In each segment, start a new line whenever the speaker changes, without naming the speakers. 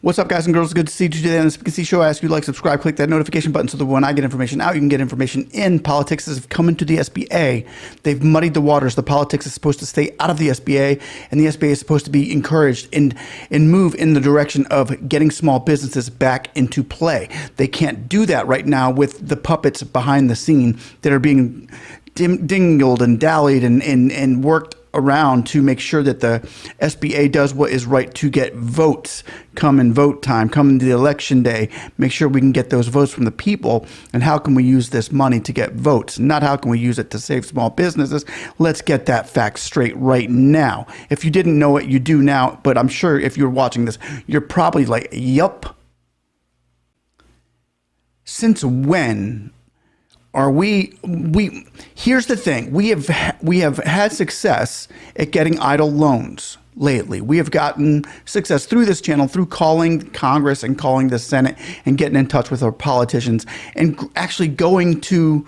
What's up, guys and girls? Good to see you today on the SpeaknsEE show. I ask you to like, subscribe, click that notification button so that when I get information out, you can get information in. Politics has come into the SBA. They've muddied the waters. The politics is supposed to stay out of the SBA, and the SBA is supposed to be encouraged and move in the direction of getting small businesses back into play. They can't do that right now with the puppets behind the scene that are being dingled and dallied and worked around to make sure that the SBA does what is right to get votes. Come in vote time, come into the election day, make sure we can get those votes from the people. And how can we use this money to get votes? Not how can we use it to save small businesses. Let's get that fact straight right now. If you didn't know it, you do now. But I'm sure if you're watching this, you're probably like, yup. Since when are here's the thing. We have had success at getting idle loans lately. We have gotten success through this channel, through calling Congress and calling the Senate and getting in touch with our politicians and actually going to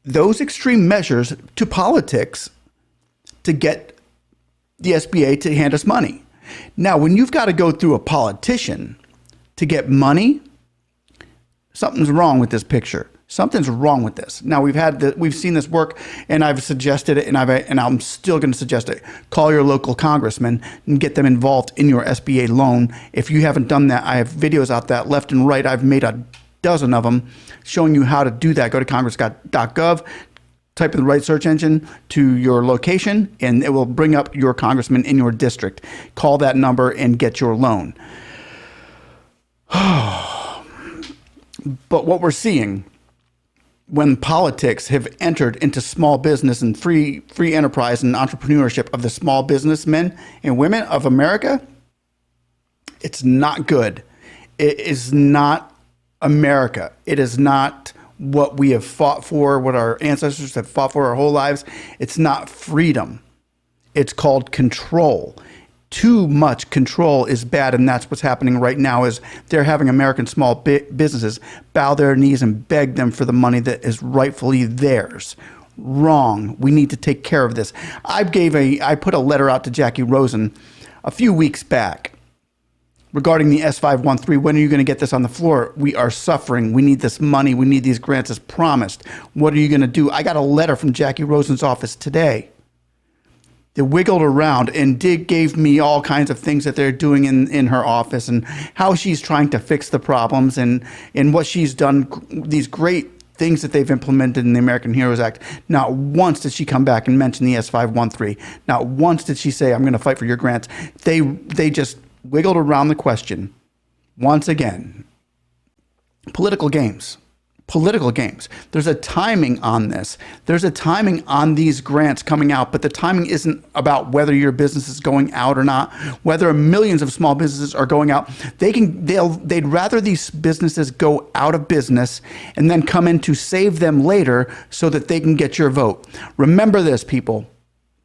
those extreme measures to politics to get the SBA to hand us money. Now, when you've got to go through a politician to get money, something's wrong with this picture. Something's wrong with this. Now we've seen this work, and I've suggested it, and I'm still going to suggest it. Call your local congressman and get them involved in your SBA loan. If you haven't done that, I have videos out that left and right. I've made a dozen of them showing you how to do that. Go to congress.gov, type in the right search engine to your location, and it will bring up your congressman in your district. Call that number and get your loan. But what we're seeing when politics have entered into small business and free enterprise and entrepreneurship of the small businessmen and women of America, it's not good. It is not America. It is not what we have fought for, what our ancestors have fought for our whole lives. It's not freedom. It's called control. Too much control is bad, and that's what's happening right now is they're having American small businesses bow their knees and beg them for the money that is rightfully theirs. Wrong. We need to take care of this. I put a letter out to Jackie Rosen a few weeks back regarding the S513. When are you going to get this on the floor? We are suffering. We need this money. We need these grants as promised. What are you going to do? I got a letter from Jackie Rosen's office today. They wiggled around and gave me all kinds of things that they're doing in her office and how she's trying to fix the problems and what she's done, these great things that they've implemented in the American Heroes Act. Not once did she come back and mention the S513. Not once did she say, I'm going to fight for your grants. They just wiggled around the question. Once again, political games. Political games. There's a timing on this. There's a timing on these grants coming out, but the timing isn't about whether your business is going out or not, whether millions of small businesses are going out. They'd rather these businesses go out of business and then come in to save them later so that they can get your vote. Remember this, people.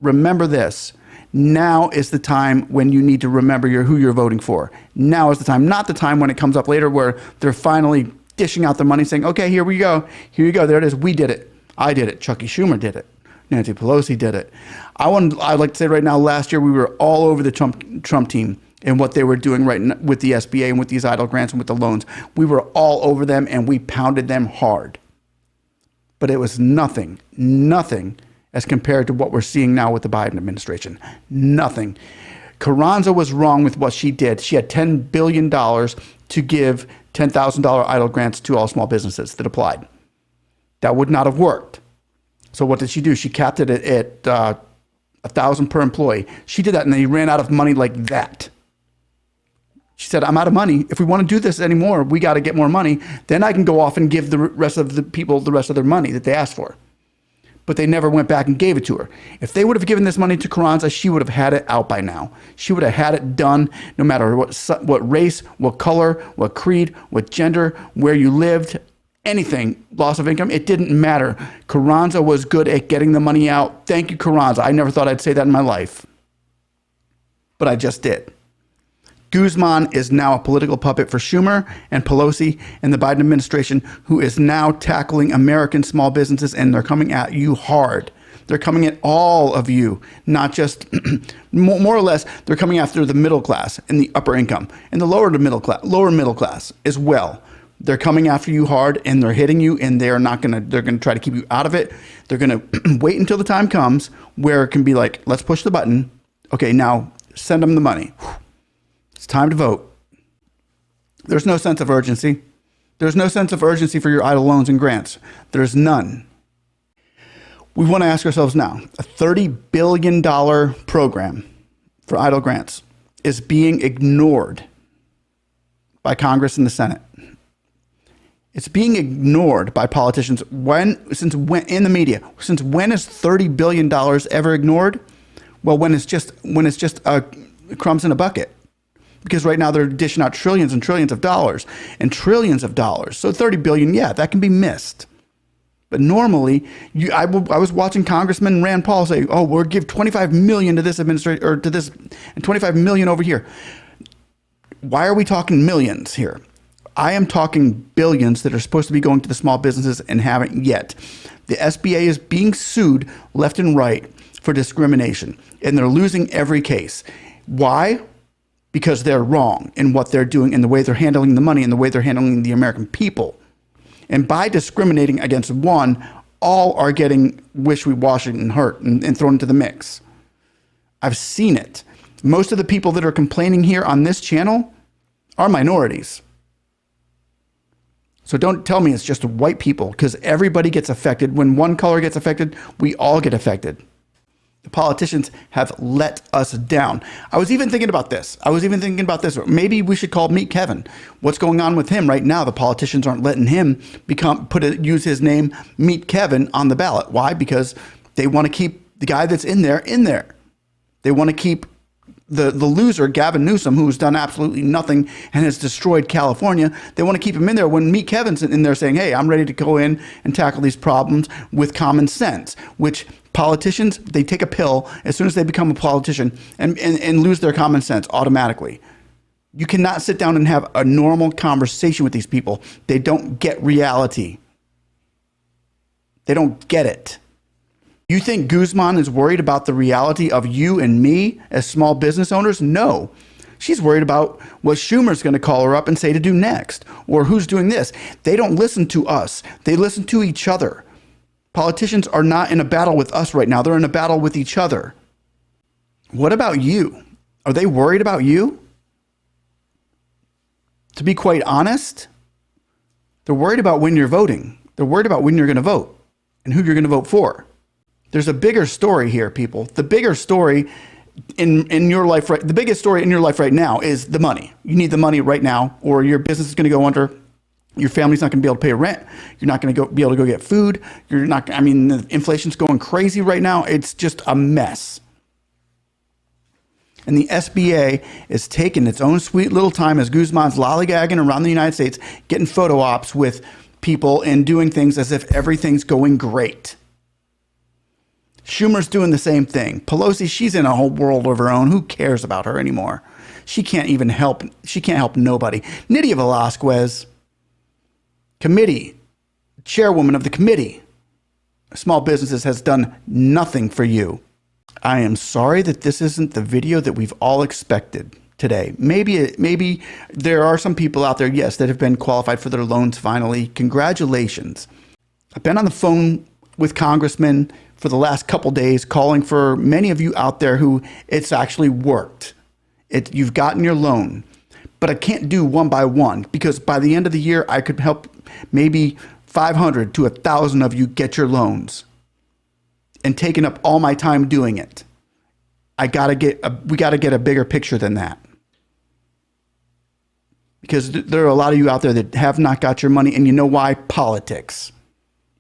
Remember this. Now is the time when you need to remember who you're voting for. Now is the time, not the time when it comes up later where they're finally dishing out the money saying, okay, here we go. Here you go. There it is. We did it. I did it. Chucky Schumer did it. Nancy Pelosi did it. I'd like to say right now, last year we were all over the Trump team and what they were doing right now with the SBA and with these idle grants and with the loans. We were all over them and we pounded them hard. But it was nothing as compared to what we're seeing now with the Biden administration. Nothing. Carranza was wrong with what she did. She had $10 billion to give $10,000 idle grants to all small businesses that applied. That would not have worked. So what did she do? She capped it at $1,000 per employee. She did that, and they ran out of money like that. She said, I'm out of money. If we want to do this anymore, we got to get more money. Then I can go off and give the rest of the people the rest of their money that they asked for. But they never went back and gave it to her. If they would have given this money to Carranza, she would have had it out by now. She would have had it done no matter what race, what color, what creed, what gender, where you lived, anything, loss of income, it didn't matter. Carranza was good at getting the money out. Thank you, Carranza. I never thought I'd say that in my life. But I just did. Guzman is now a political puppet for Schumer and Pelosi and the Biden administration, who is now tackling American small businesses, and they're coming at you hard. They're coming at all of you, not just more or less. They're coming after the middle class and the upper income and the lower middle class as well. They're coming after you hard, and they're hitting you, and they're going to try to keep you out of it. They're going to wait until the time comes where it can be like, let's push the button. Okay, now send them the money. It's time to vote. There's no sense of urgency. There's no sense of urgency for your idle loans and grants. There's none. We want to ask ourselves now, a $30 billion program for idle grants is being ignored by Congress and the Senate. It's being ignored by politicians. Since when in the media? Since when is $30 billion ever ignored? Well, when it's just crumbs in a bucket. Because right now they're dishing out trillions and trillions of dollars and trillions of dollars. So 30 billion, yeah, that can be missed. But normally, I was watching Congressman Rand Paul say, "Oh, we'll give 25 million to this administration or to this, and 25 million over here." Why are we talking millions here? I am talking billions that are supposed to be going to the small businesses and haven't yet. The SBA is being sued left and right for discrimination, and they're losing every case. Why? Because they're wrong in what they're doing and the way they're handling the money and the way they're handling the American people. And by discriminating against one, all are getting wishy-washy and hurt and thrown into the mix. I've seen it. Most of the people that are complaining here on this channel are minorities. So don't tell me it's just white people, because everybody gets affected. When one color gets affected, we all get affected. The politicians have let us down. I was even thinking about this. Maybe we should call Meet Kevin. What's going on with him right now? The politicians aren't letting him use his name, Meet Kevin, on the ballot. Why? Because they want to keep the guy that's in there. They want to keep the loser, Gavin Newsom, who's done absolutely nothing and has destroyed California. They want to keep him in there when Meet Kevin's in there saying, hey, I'm ready to go in and tackle these problems with common sense, which politicians, they take a pill as soon as they become a politician and lose their common sense automatically. You cannot sit down and have a normal conversation with these people. They don't get reality. They don't get it. You think Guzman is worried about the reality of you and me as small business owners? No. She's worried about what Schumer's going to call her up and say to do next, or who's doing this. They don't listen to us. They listen to each other. Politicians are not in a battle with us right now. They're in a battle with each other. What about you? Are they worried about you? To be quite honest, they're worried about when you're voting. They're worried about when you're going to vote and who you're going to vote for. There's a bigger story here, people. The bigger story in your life, the biggest story in your life right now is the money. You need the money right now, or your business is going to go under. Your family's not going to be able to pay rent. You're not going to be able to go get food. The inflation's going crazy right now. It's just a mess. And the SBA is taking its own sweet little time as Guzman's lollygagging around the United States, getting photo ops with people and doing things as if everything's going great. Schumer's doing the same thing. Pelosi, she's in a whole world of her own. Who cares about her anymore? She can't even help. She can't help nobody. Nydia Velasquez, chairwoman of the committee, small businesses, has done nothing for you. I am sorry that this isn't the video that we've all expected today. Maybe there are some people out there, yes, that have been qualified for their loans finally. Congratulations. I've been on the phone with congressmen for the last couple days, calling for many of you out there who it's actually worked. You've gotten your loan, but I can't do one by one, because by the end of the year, I could help maybe 500 to 1,000 of you get your loans, and taking up all my time doing it. We got to get a bigger picture than that, because there are a lot of you out there that have not got your money, and you know why? Politics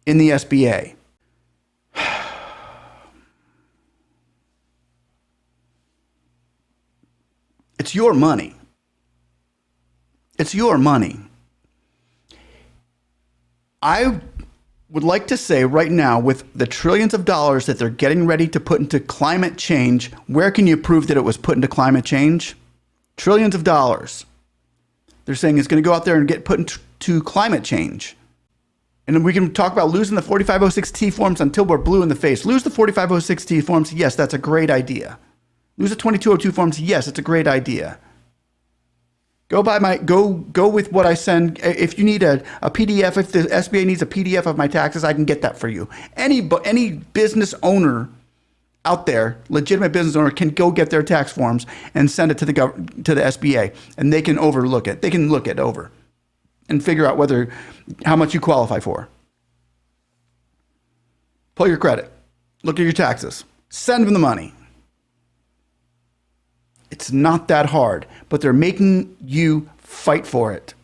in the SBA. It's your money. It's your money. I would like to say right now, with the trillions of dollars that they're getting ready to put into climate change, where can you prove that it was put into climate change? Trillions of dollars. They're saying it's going to go out there and get put into climate change. And then we can talk about losing the 4506T forms until we're blue in the face. Lose the 4506T forms. Yes, that's a great idea. Lose the 2202 forms. Yes, it's a great idea. Go with what I send. If you need a PDF, if the SBA needs a PDF of my taxes, I can get that for you. Any business owner out there, legitimate business owner, can go get their tax forms and send it to the SBA, and they can overlook it. They can look it over and figure out how much you qualify for. Pull your credit. Look at your taxes. Send them the money. It's not that hard, but they're making you fight for it.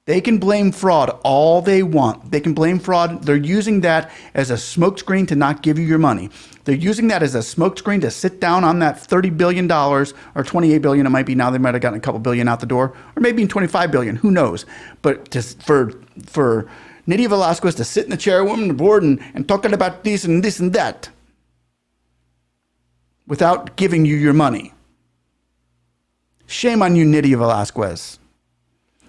They can blame fraud all they want. They can blame fraud. They're using that as a smokescreen to not give you your money. They're using that as a smokescreen to sit down on that $30 billion or $28 billion. It might be now. They might have gotten a couple billion out the door, or maybe $25 billion. Who knows? But for Nydia Velasquez to sit in the chairwoman of the board and talking about this and that without giving you your money. Shame on you, Nydia Velasquez.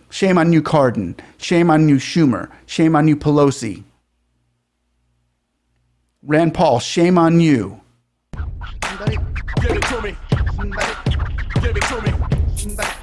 Shame on you, Cardin. Shame on you, Schumer. Shame on you, Pelosi. Rand Paul, shame on you. Somebody, give it to me. Somebody, give it to me. Somebody.